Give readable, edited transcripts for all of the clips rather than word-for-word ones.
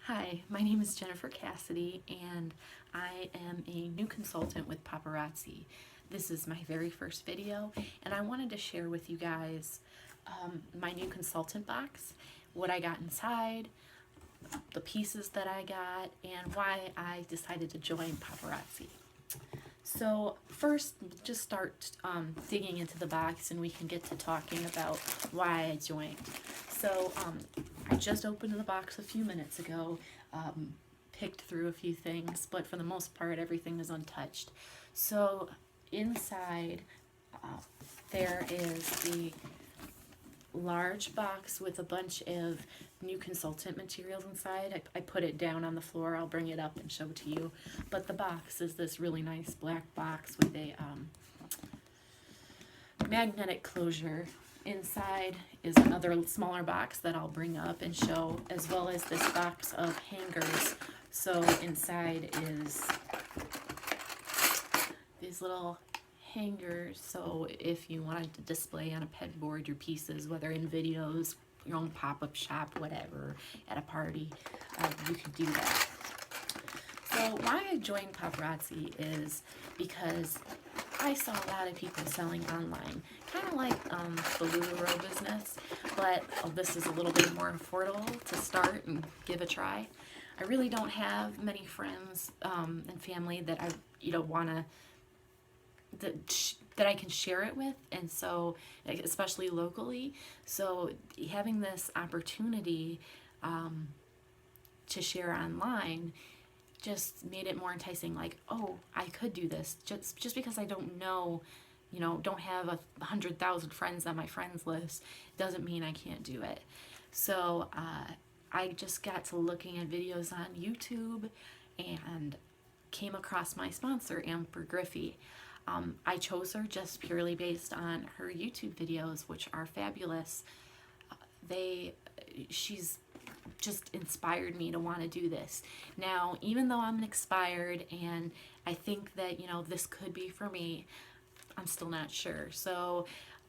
Hi, my name is Jennifer Cassidy, and I am a new consultant with Paparazzi. This is my very first video, and I wanted to share with you guys my new consultant box, what I got inside, the pieces that I got, and why I decided to join Paparazzi. So first, just start digging into the box, and we can get to talking about why I joined. So I just opened the box a few minutes ago, picked through a few things, but for the most part, everything is untouched. So inside, there is the large box with a bunch of new consultant materials inside. I put it down on the floor. I'll bring it up and show it to you. But the box is this really nice black box with a magnetic closure. Inside is another smaller box that I'll bring up and show, as well as this box of hangers. So inside is these little hangers, so if you wanted to display on a pegboard your pieces, whether in videos, your own pop-up shop, whatever, at a party, you could do that. So why I joined Paparazzi is because I saw a lot of people selling online, kind of like the LuLaRoe business, but this is a little bit more affordable to start and give a try. I really don't have many friends and family that I want to that I can share it with, and so especially locally. So having this opportunity to share online just made it more enticing. Like, oh, I could do this just because I don't know, don't have 100,000 friends on my friends list doesn't mean I can't do it. So I just got to looking at videos on YouTube and came across my sponsor, Amber Griffey. I chose her just purely based on her YouTube videos, which are fabulous. She's just inspired me to want to do this. Now, even though I'm expired and I think that, this could be for me, I'm still not sure. So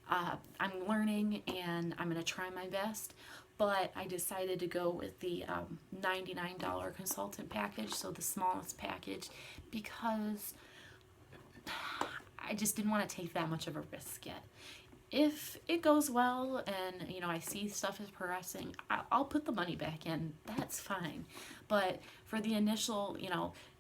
I'm learning and I'm going to try my best. But I decided to go with the $99 consultant package, so the smallest package, because I just didn't want to take that much of a risk yet. If it goes well and I see stuff is progressing, I'll put the money back in. That's fine. But for the initial,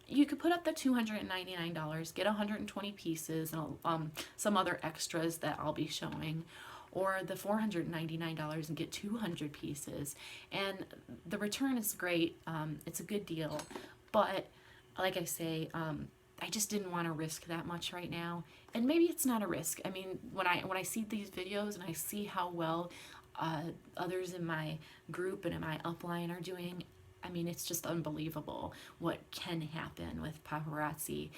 you could put up the $299, get 120 pieces and some other extras that I'll be showing, or the $499 and get 200 pieces. And the return is great. It's a good deal. But like I say, I just didn't want to risk that much right now. And maybe it's not a risk. I mean, when I see these videos and I see how well others in my group and in my upline are doing, I mean, it's just unbelievable what can happen with Paparazzi.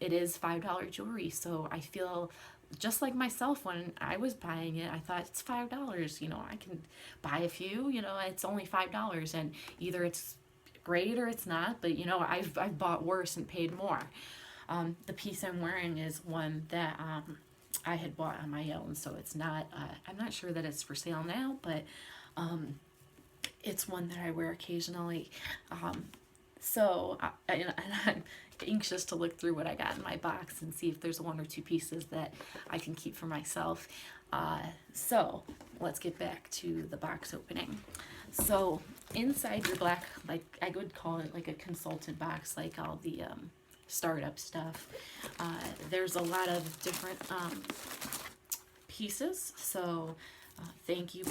It is $5 jewelry, so I feel just like myself when I was buying it. I thought, it's $5, I can buy a few, it's only $5, and either it's great or it's not, but I've bought worse and paid more. The piece I'm wearing is one that I had bought on my own, so it's not, I'm not sure that it's for sale now, but it's one that I wear occasionally. And I'm anxious to look through what I got in my box and see if there's one or two pieces that I can keep for myself. So let's get back to the box opening. So inside your black, like I would call it like a consultant box, like all the startup stuff, there's a lot of different pieces. So thank you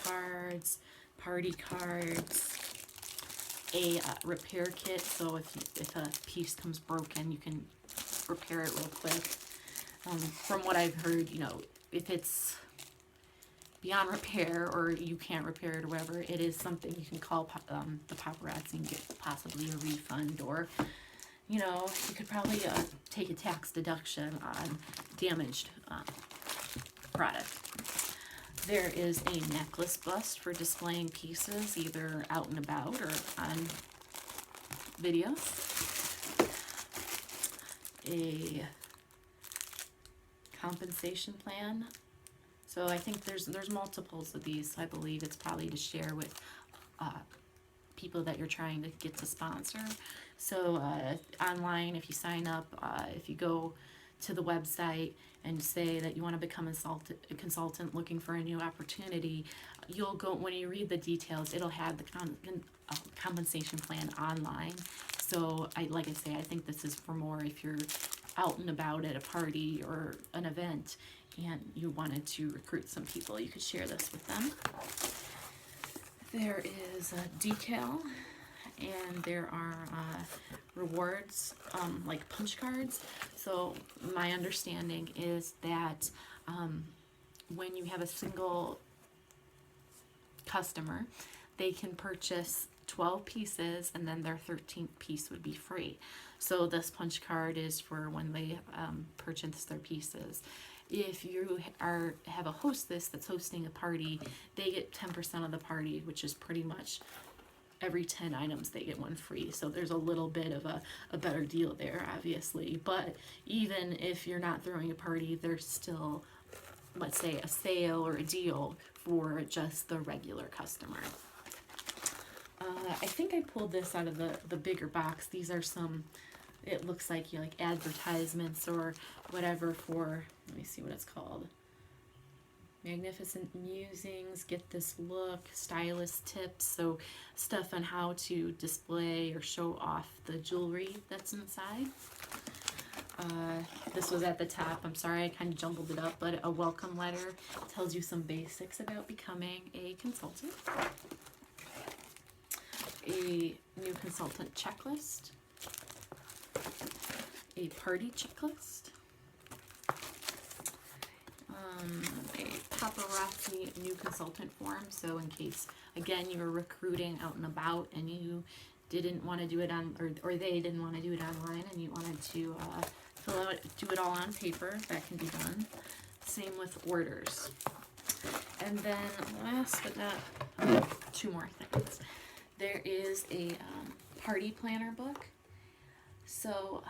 cards, party cards, a repair kit, so if a piece comes broken, you can repair it real quick. From what I've heard, if it's beyond repair or you can't repair it or whatever, it is something you can call the Paparazzi and get possibly a refund, or you could probably take a tax deduction on damaged product. There is a necklace bust for displaying pieces either out and about or on video. A compensation plan. So I think there's multiples of these. I believe it's probably to share with people that you're trying to get to sponsor. So online, if you sign up, if you go to the website and say that you want to become a consultant looking for a new opportunity, you'll go, when you read the details, it'll have the compensation plan online. So like I say, I think this is for more if you're out and about at a party or an event and you wanted to recruit some people, you could share this with them. There is a decal, and there are rewards, like punch cards. So my understanding is that when you have a single customer, they can purchase 12 pieces and then their 13th piece would be free. So this punch card is for when they purchase their pieces. If you have a hostess that's hosting a party, they get 10% of the party, which is pretty much every 10 items they get one free. So there's a little bit of a better deal there, obviously. But even if you're not throwing a party, there's still, let's say, a sale or a deal for just the regular customer. I think I pulled this out of the bigger box. These are some, it looks like advertisements or whatever for, let me see what it's called. Magnificent Musings, Get This Look, Stylist Tips, so stuff on how to display or show off the jewelry that's inside. This was at the top. I'm sorry, I kind of jumbled it up, but a welcome letter tells you some basics about becoming a consultant. A new consultant checklist. A party checklist. A Paparazzi new consultant form, so in case, again, you were recruiting out and about and you didn't want to do it on, or they didn't want to do it online and you wanted to do it all on paper, that can be done. Same with orders. And then last but not, two more things. There is a party planner book. So,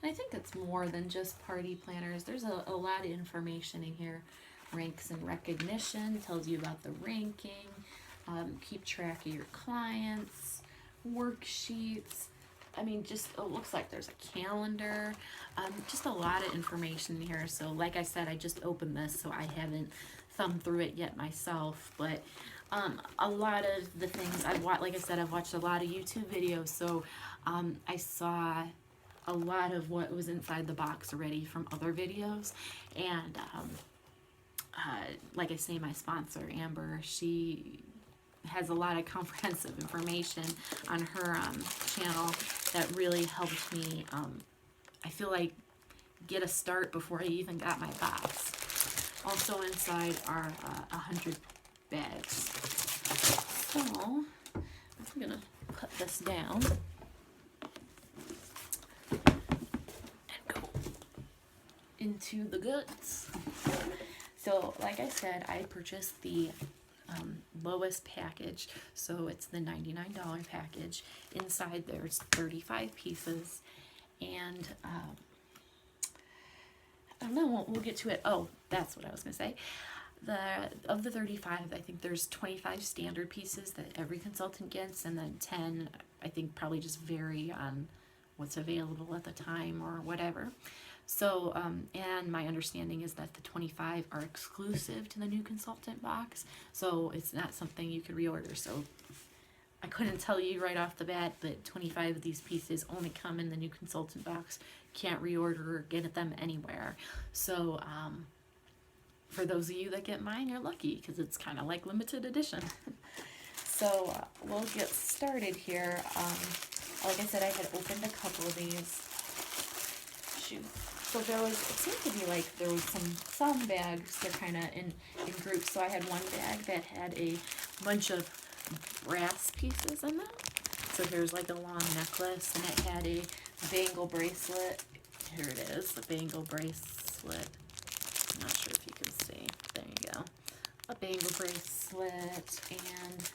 and I think it's more than just party planners. There's a lot of information in here. Ranks and recognition, tells you about the ranking, keep track of your clients, worksheets. I mean, just, it looks like there's a calendar, just a lot of information here. So like I said, I just opened this, so I haven't thumbed through it yet myself, but a lot of the things I've watched, like I said, I've watched a lot of YouTube videos, so I saw a lot of what was inside the box already from other videos, and like I say, my sponsor, Amber, she has a lot of comprehensive information on her channel that really helped me, I feel like, get a start before I even got my box. Also inside are 100 bags. So, I'm going to put this down and go into the goods. So, like I said, I purchased the lowest package, so it's the $99 package. Inside there's 35 pieces, and I don't know, we'll get to it. Oh, that's what I was going to say. Of the 35, I think there's 25 standard pieces that every consultant gets, and then 10, I think, probably just vary on what's available at the time or whatever. So, and my understanding is that the 25 are exclusive to the new consultant box, so it's not something you could reorder. So I couldn't tell you right off the bat that 25 of these pieces only come in the new consultant box. Can't reorder or get them anywhere. So, for those of you that get mine, you're lucky, because it's kind of like limited edition. So we'll get started here. Like I said, I had opened a couple of these. Shoot. So there was, it seemed to be like there was some bags, they're kind of in groups. So I had one bag that had a bunch of brass pieces in them. So here's like a long necklace, and it had a bangle bracelet. Here it is, the bangle bracelet. I'm not sure if you can see. There you go. A bangle bracelet and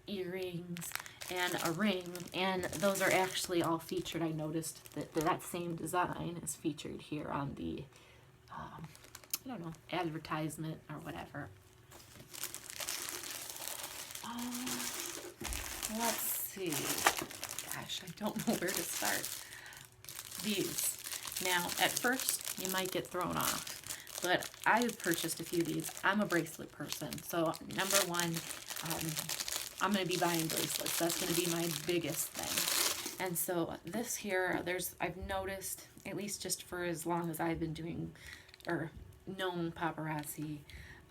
earrings and a ring, and those are actually all featured. I noticed that same design is featured here on the, I don't know, advertisement or whatever. Let's see. Gosh, I don't know where to start. These. Now, at first, you might get thrown off, but I've purchased a few of these. I'm a bracelet person, so number one, I'm going to be buying bracelets. That's going to be my biggest thing. And so this here, I've noticed, at least just for as long as I've been doing, or known Paparazzi,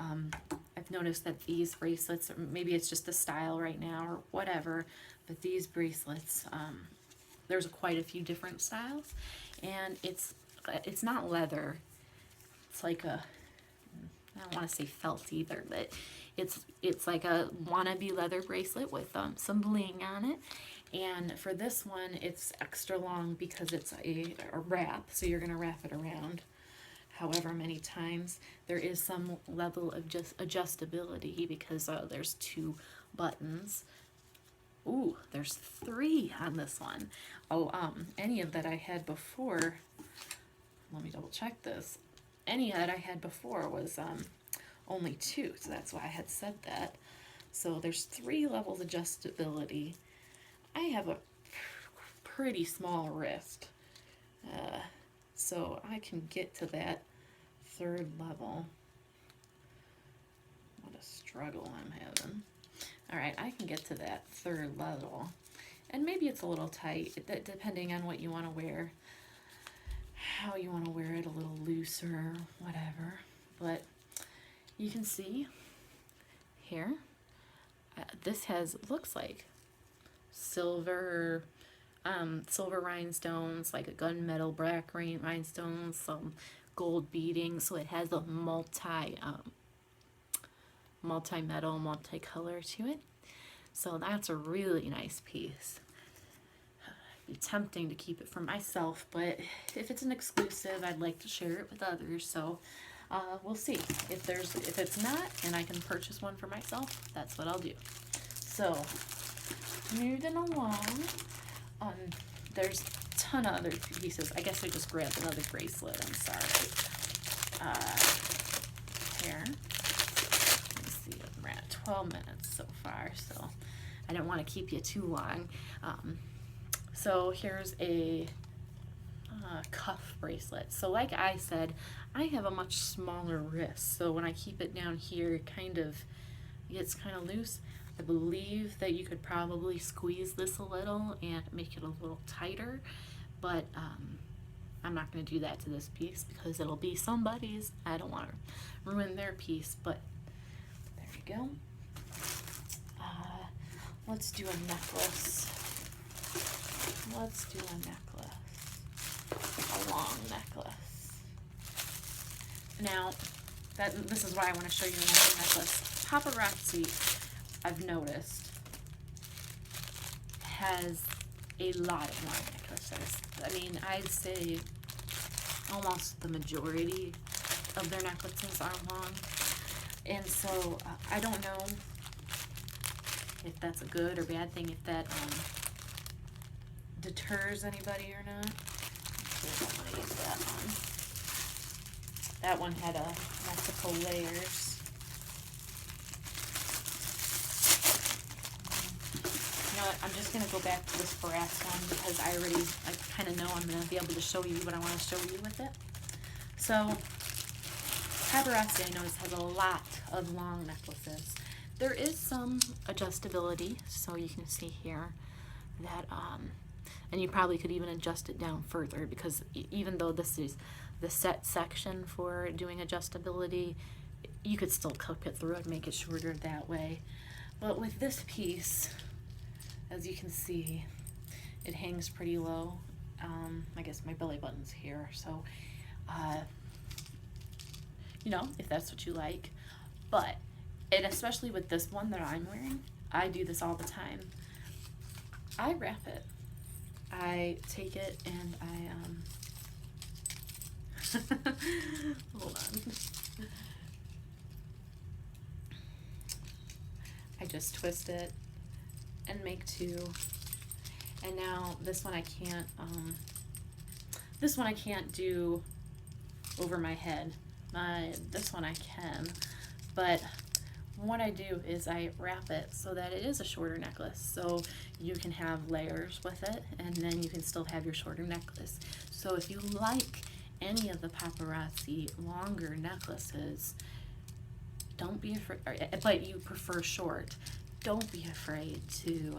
I've noticed that these bracelets, or maybe it's just the style right now or whatever, but these bracelets, there's quite a few different styles, and it's not leather. It's like a, I don't want to say felt either, but it's like a wannabe leather bracelet with some bling on it. And for this one, it's extra long because it's a wrap, so you're going to wrap it around however many times. There is some level of just adjustability because there's 2 buttons. Ooh, there's 3 on this one. Oh, any of that I had before, let me double check this. Any that I had before was only 2, so that's why I had said that. So there's 3 levels of adjustability. I have a pretty small wrist, so I can get to that 3rd level. What a struggle I'm having. Alright, I can get to that 3rd level. And maybe it's a little tight, depending on what you want to wear. How you want to wear it, a little looser, whatever. But you can see here, this looks like silver rhinestones, like a gunmetal black rhinestones, some gold beading, so it has a multi-metal, multicolor to it. So that's a really nice piece. It'd be tempting to keep it for myself, but if it's an exclusive, I'd like to share it with others. So we'll see. If it's not, and I can purchase one for myself, that's what I'll do. So moving along, there's a ton of other pieces. I guess I just grabbed another bracelet. I'm sorry. Here. Let me see. We're at 12 minutes so far, so I don't want to keep you too long. So here's a cuff bracelet. So like I said, I have a much smaller wrist, so when I keep it down here, it gets kind of loose. I believe that you could probably squeeze this a little and make it a little tighter, but I'm not going to do that to this piece because it'll be somebody's. I don't want to ruin their piece, but there you go. Let's do a necklace. Let's do a necklace. A long necklace. Now, this is why I want to show you a long necklace. Paparazzi, I've noticed, has a lot of long necklaces. I mean, I'd say almost the majority of their necklaces are long. And so I don't know if that's a good or bad thing, if that deters anybody or not. Let's see if I'm going to use that one. That one had multiple layers. I'm just going to go back to this brass one because I kind of know I'm going to be able to show you what I want to show you with it. So, Paparazzi, I noticed, has a lot of long necklaces. There is some adjustability, so you can see here that, and you probably could even adjust it down further because even though this is the set section for doing adjustability, you could still cook it through and make it shorter that way. But with this piece, as you can see, it hangs pretty low. I guess my belly button's here, so, you know, if that's what you like. But, and especially with this one that I'm wearing, I do this all the time. I wrap it. I take it and hold on. I just twist it and make 2. And now this one I can't do over my head. This one I can, but what I do is I wrap it so that it is a shorter necklace, so you can have layers with it, and then you can still have your shorter necklace. So if you like any of the Paparazzi longer necklaces, don't be afraid, but you prefer short, don't be afraid to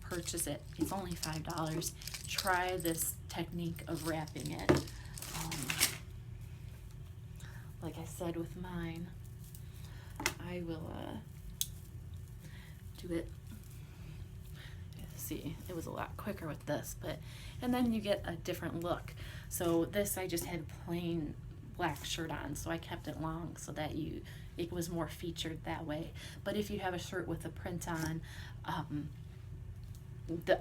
purchase it. It's only $5. Try this technique of wrapping it. Like I said with mine, I will do it. See, it was a lot quicker with this, but and then you get a different look. So this, I just had plain black shirt on, so I kept it long so that it was more featured that way. But if you have a shirt with a print on,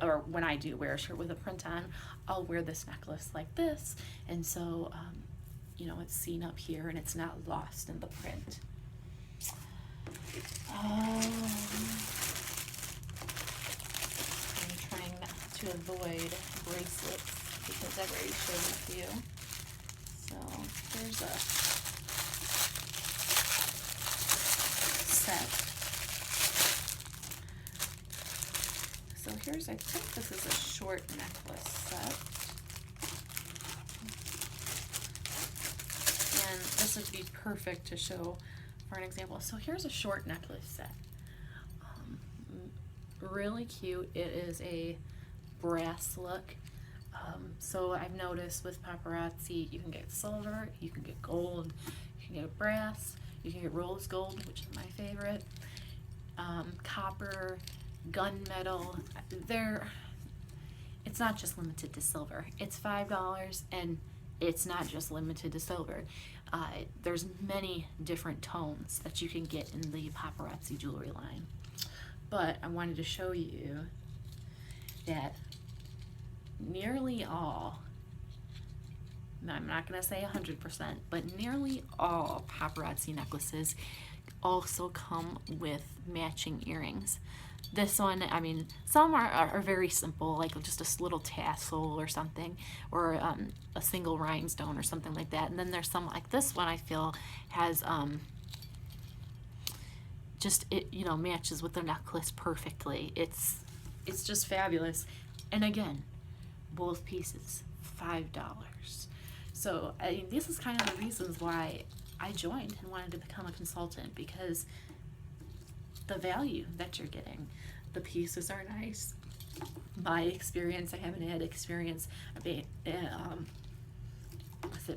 or when I do wear a shirt with a print on, I'll wear this necklace like this, and so you know, it's seen up here and it's not lost in the print. I'm trying not to avoid bracelets because I've already showed a few. So here's a set. So here's, I think this is a short necklace set. And this would be perfect to show for an example. So here's a short necklace set. Really cute. It is a brass look. So I've noticed with Paparazzi, you can get silver, you can get gold, you can get brass, you can get rose gold, which is my favorite, copper, gunmetal. It's not just limited to silver. It's $5, and it's not just limited to silver. There's many different tones that you can get in the Paparazzi jewelry line. But I wanted to show you that nearly all, now I'm not going to say 100%, but nearly all Paparazzi necklaces also come with matching earrings. This one, I mean, some are very simple, like just a little tassel or something, or a single rhinestone or something like that. And then there's some like this one I feel has just, it, you know, matches with the necklace perfectly. It's just fabulous. And again, both pieces, $5. So I mean, this is kind of the reasons why I joined and wanted to become a consultant, because the value that you're getting, the pieces are nice. My experience, I haven't had experience with it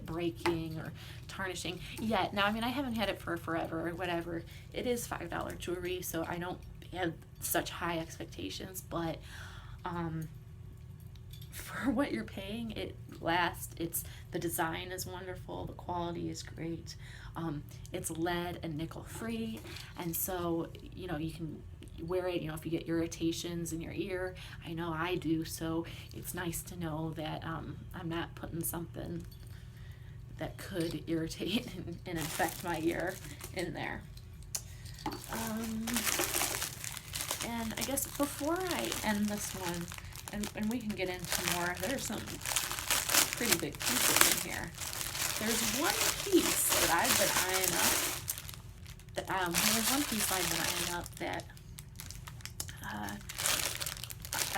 breaking or tarnishing yet. Now, I mean, I haven't had it for forever or whatever. It is $5 jewelry, so I don't have such high expectations, but for what you're paying, it lasts. The design is wonderful, the quality is great. It's lead and nickel free, and so, you know, you can wear it, you know, if you get irritations in your ear. I know I do, so it's nice to know that I'm not putting something that could irritate and infect my ear in there. And I guess before I end this one, and we can get into more, there's some pretty big pieces in here. There's one piece that I've been eyeing up. There's one piece I've been eyeing up that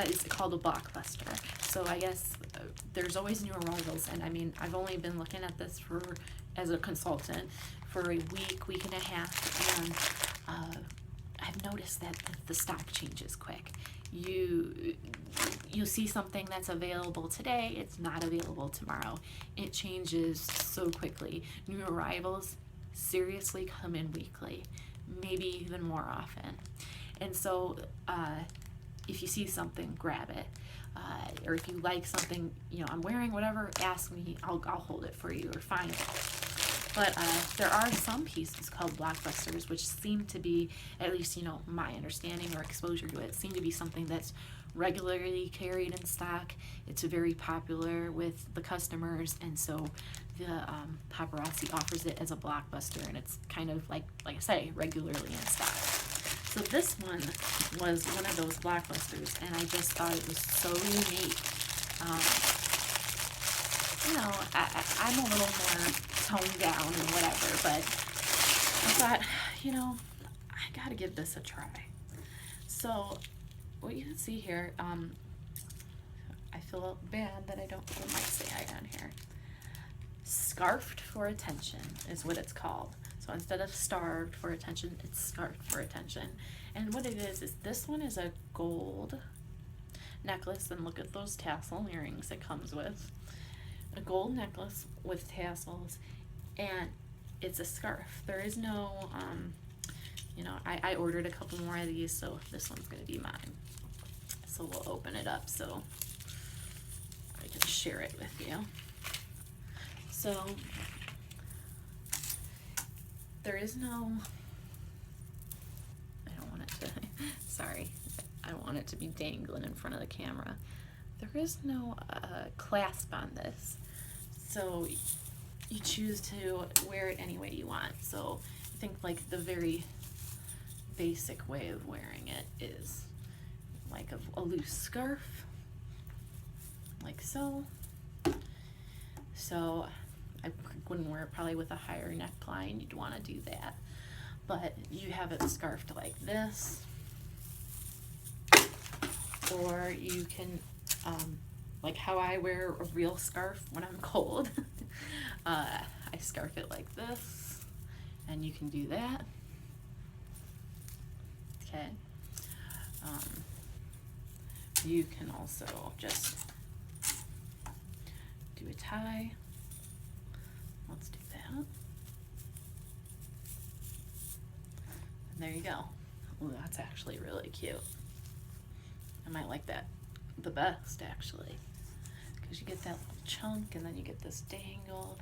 is called a blockbuster. So I guess there's always new arrivals, and I mean, I've only been looking at this as a consultant for a week and a half, and I've noticed that the stock changes quick. You see something that's available today, it's not available tomorrow. It changes so quickly. New arrivals seriously come in weekly, maybe even more often. And so if you see something, grab it. Or if you like something, you know, I'm wearing, whatever, ask me, I'll hold it for you or find it. But there are some pieces called blockbusters, which seem to be, at least, you know, my understanding or exposure to it, seem to be something that's regularly carried in stock. It's very popular with the customers, and so the Paparazzi offers it as a blockbuster, and it's kind of like I say, regularly in stock. So this one was one of those blockbusters, and I just thought it was so unique. You know, I'm a little more toned down and whatever, but I thought, you know, I gotta give this a try. So what you can see here, I feel bad that I don't put my say on here. Scarfed for attention is what it's called. So instead of starved for attention, it's scarfed for attention. And what it is this one is a gold necklace, and look at those tassel earrings it comes with. A gold necklace with tassels, and it's a scarf. There is no, you know, I ordered a couple more of these, so this one's gonna be mine. So we'll open it up so I can share it with you. So there is no, I don't want it to, sorry, I don't want it to be dangling in front of the camera. There is no clasp on this, so you choose to wear it any way you want. So I think like the very basic way of wearing it is like a loose scarf, like so. So I wouldn't wear it probably with a higher neckline. You'd want to do that, but you have it scarfed like this, or you can like how I wear a real scarf when I'm cold. I scarf it like this, and you can do that. Okay. You can also just do a tie. Let's do that. And there you go. Ooh, that's actually really cute. I might like that the best, actually, because you get that little chunk and then you get this dangle.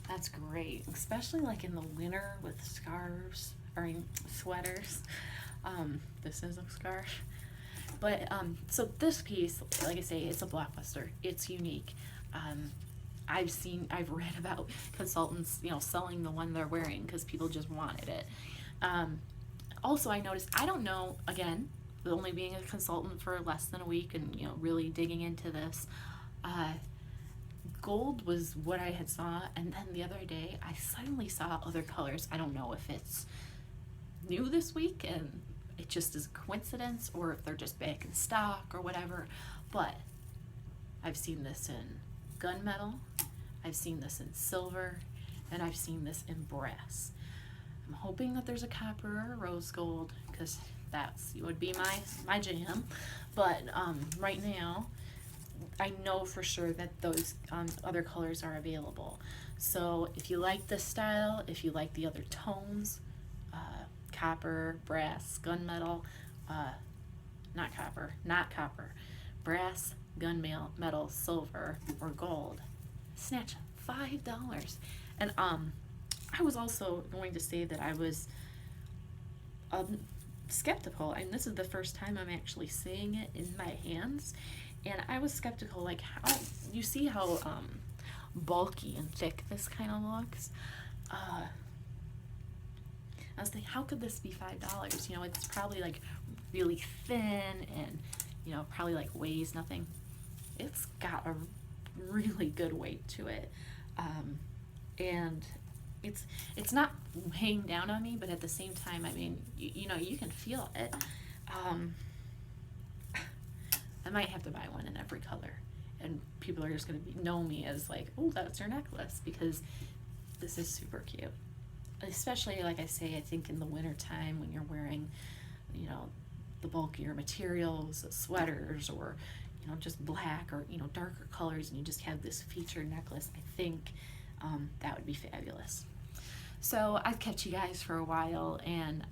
That's great, especially like in the winter with scarves or sweaters. This is a scarf. But so this piece, like I say, it's a blockbuster. It's unique. I've read about consultants, you know, selling the one they're wearing because people just wanted it. Also, I noticed, I don't know, again, only being a consultant for less than a week and, you know, really digging into this, gold was what I had saw, and then the other day I suddenly saw other colors. I don't know if it's new this week and it just is a coincidence, or if they're just back in stock or whatever, but I've seen this in gunmetal, I've seen this in silver, and I've seen this in brass. I'm hoping that there's a copper or a rose gold, because it would be my jam, but right now I know for sure that those other colors are available. So if you like this style, if you like the other tones, copper, brass, gunmetal, not copper, brass, gunmetal, silver, or gold, snatch $5. And I was also going to say that I was skeptical, and this is the first time I'm actually seeing it in my hands, and I was skeptical, like, how you see how bulky and thick this kind of looks. I was thinking, how could this be $5? You know, it's probably like really thin and, you know, probably like weighs nothing. It's got a really good weight to it, and it's not weighing down on me, but at the same time, I mean, you know, you can feel it. I might have to buy one in every color, and people are just going to know me as like, oh, that's your necklace, because this is super cute. Especially, like I say, I think in the winter time when you're wearing, you know, the bulkier materials, sweaters, or, you know, just black or, you know, darker colors, and you just have this featured necklace, I think that would be fabulous. So I've kept you guys for a while, and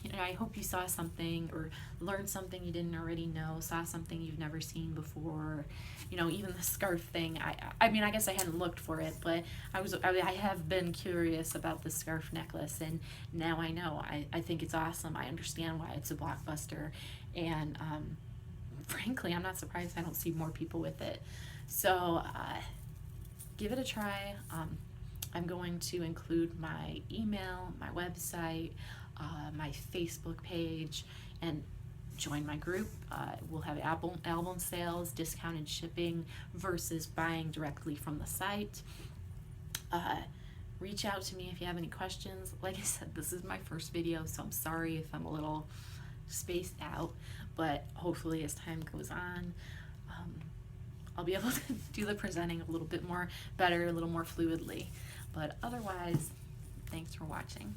you know, I hope you saw something or learned something you didn't already know, saw something you've never seen before. You know, even the scarf thing, I mean, I guess I hadn't looked for it, but I have been curious about the scarf necklace, and now I know. I think it's awesome. I understand why it's a blockbuster, and frankly, I'm not surprised I don't see more people with it. So give it a try. I'm going to include my email, my website, my Facebook page, and join my group. We'll have album sales, discounted shipping versus buying directly from the site. reach out to me if you have any questions. Like I said, this is my first video, so I'm sorry if I'm a little spaced out, but hopefully as time goes on, I'll be able to do the presenting a little bit more better, a little more fluidly. But otherwise, thanks for watching.